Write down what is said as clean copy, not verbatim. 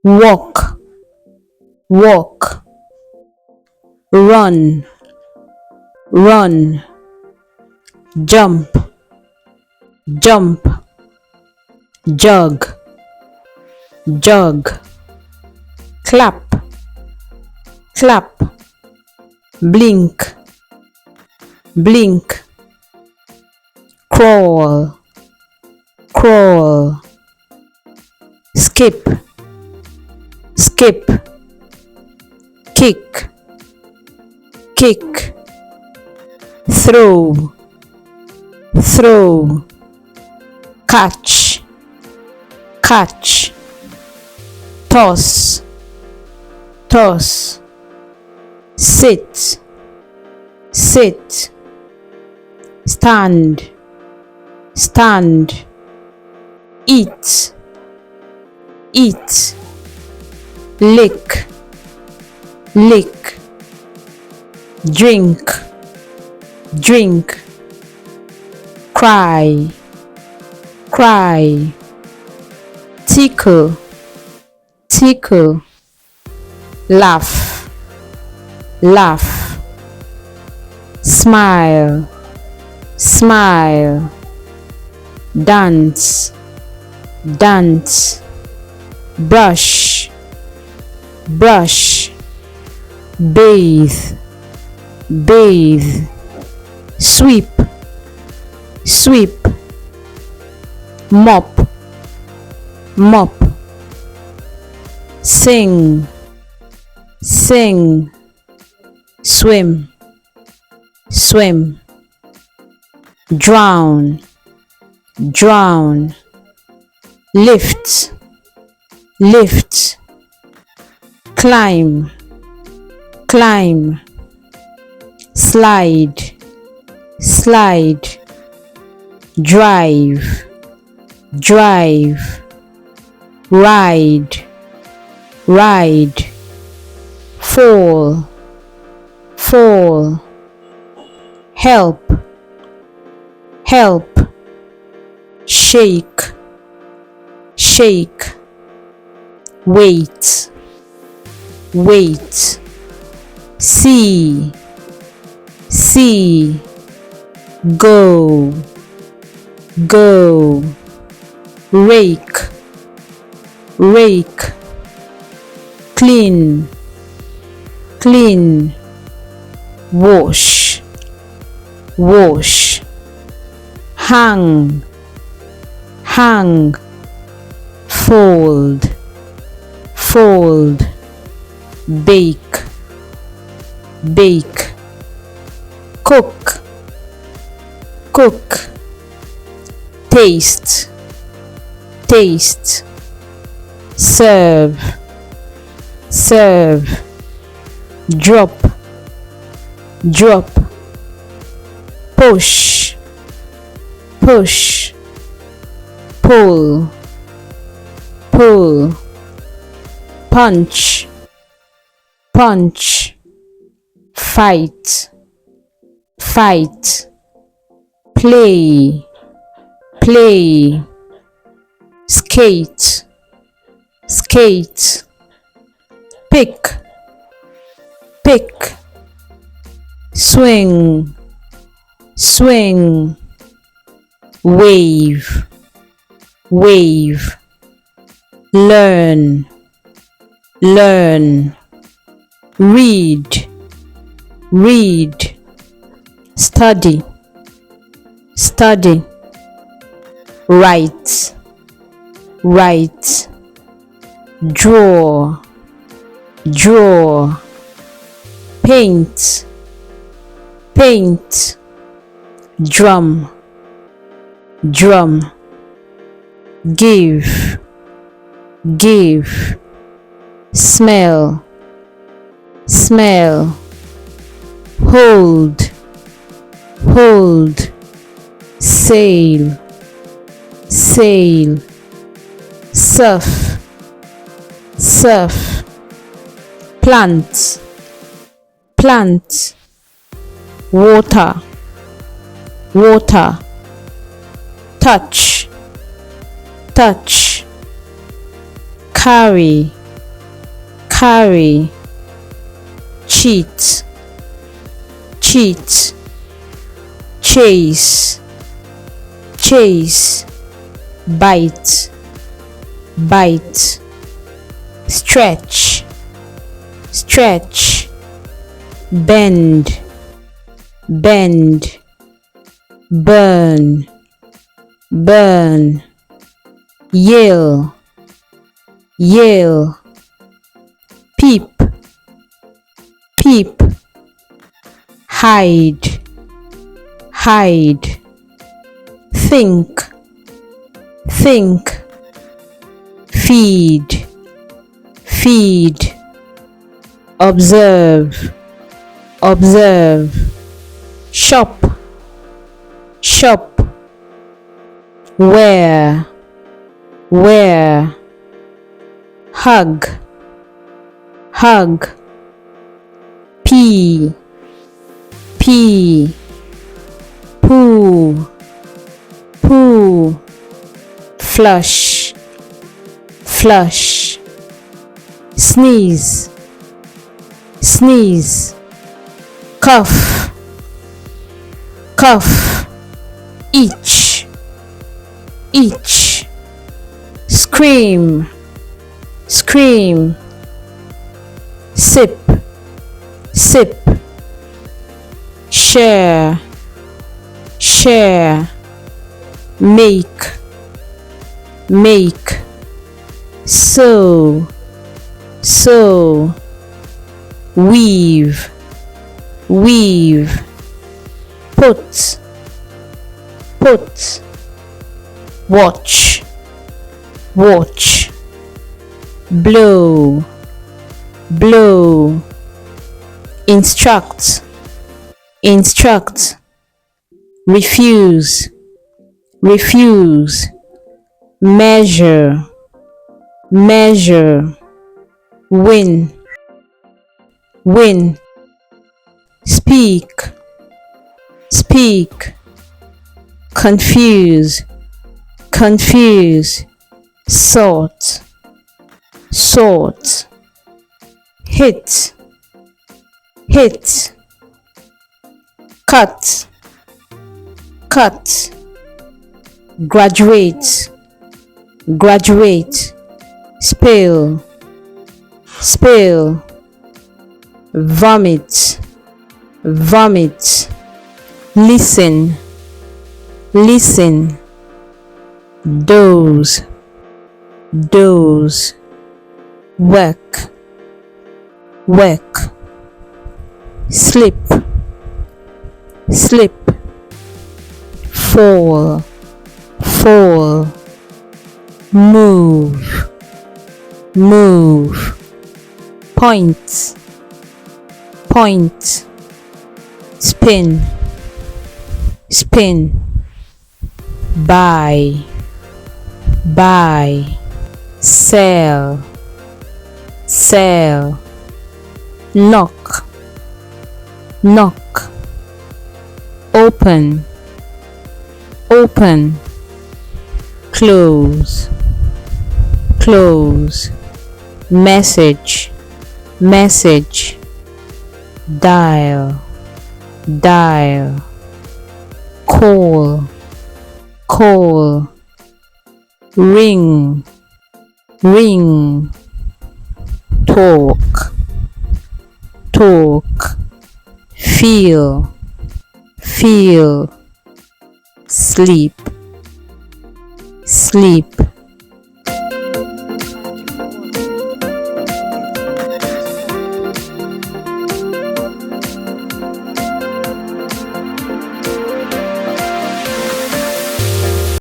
walk, walk, run, run, jump, jump, jog, jog, clap, clap, blink, blink, crawl, crawl, skip, skip, kick, kick, throw, throw, catch, catch, toss, toss, sit, sit, stand, stand, eat, eat, lick, lick, drink, drink, cry, cry, tickle, tickle, laugh, laugh, smile, smile, dance, dance, brush, brush, bathe, bathe, sweep, sweep, mop, mop, sing, sing, swim, swim, drown, drown, lift, lift, climb, climb, slide, slide, drive, drive, ride, ride, fall, fall, help, help, shake, shake, wait, wait, see, see, go, go, rake, rake, clean, clean, wash, wash, hang, hang, fold, fold, bake, bake, cook, cook, taste, taste, serve, serve, drop, drop, push, push, pull, pull, punch, punch, fight, fight, play, play, skate, skate, pick, pick, swing, swing, wave, wave, learn, learn, read, read, study, study, write, write, draw, draw, paint, paint, drum, drum, give, give, smell, smell, hold, hold, sail, sail, surf, surf, plant, plant, water, water, touch, touch, carry, carry, cheat, cheat, chase, chase, bite, bite, stretch, stretch, bend, bend, burn, burn, yell, yell, peep, peep, hide, hide, think, think, feed, feed, observe, observe, shop, shop, wear, wear, hug, hug, pee, pee, poo, poo, flush, flush, sneeze, sneeze, cough, cough, itch, itch, scream, scream, sip, sip, share, share, make, make, sew, sew, weave, weave, put, put, watch, watch, blow, blow, instruct, instruct, refuse, refuse, measure, measure, win, win, speak, speak, confuse, confuse, sort, sort, hit, hit, cut, cut, graduate, graduate, spill, spill, vomit, vomit, listen, listen, doze, doze, work, work, slip, slip, fall, fall, move, move, point, point, spin, spin, buy, buy, sell, sell, knock, knock, open, open, close, close, message, message, dial, dial, call, call, ring, ring, talk, talk, feel, feel, sleep, sleep.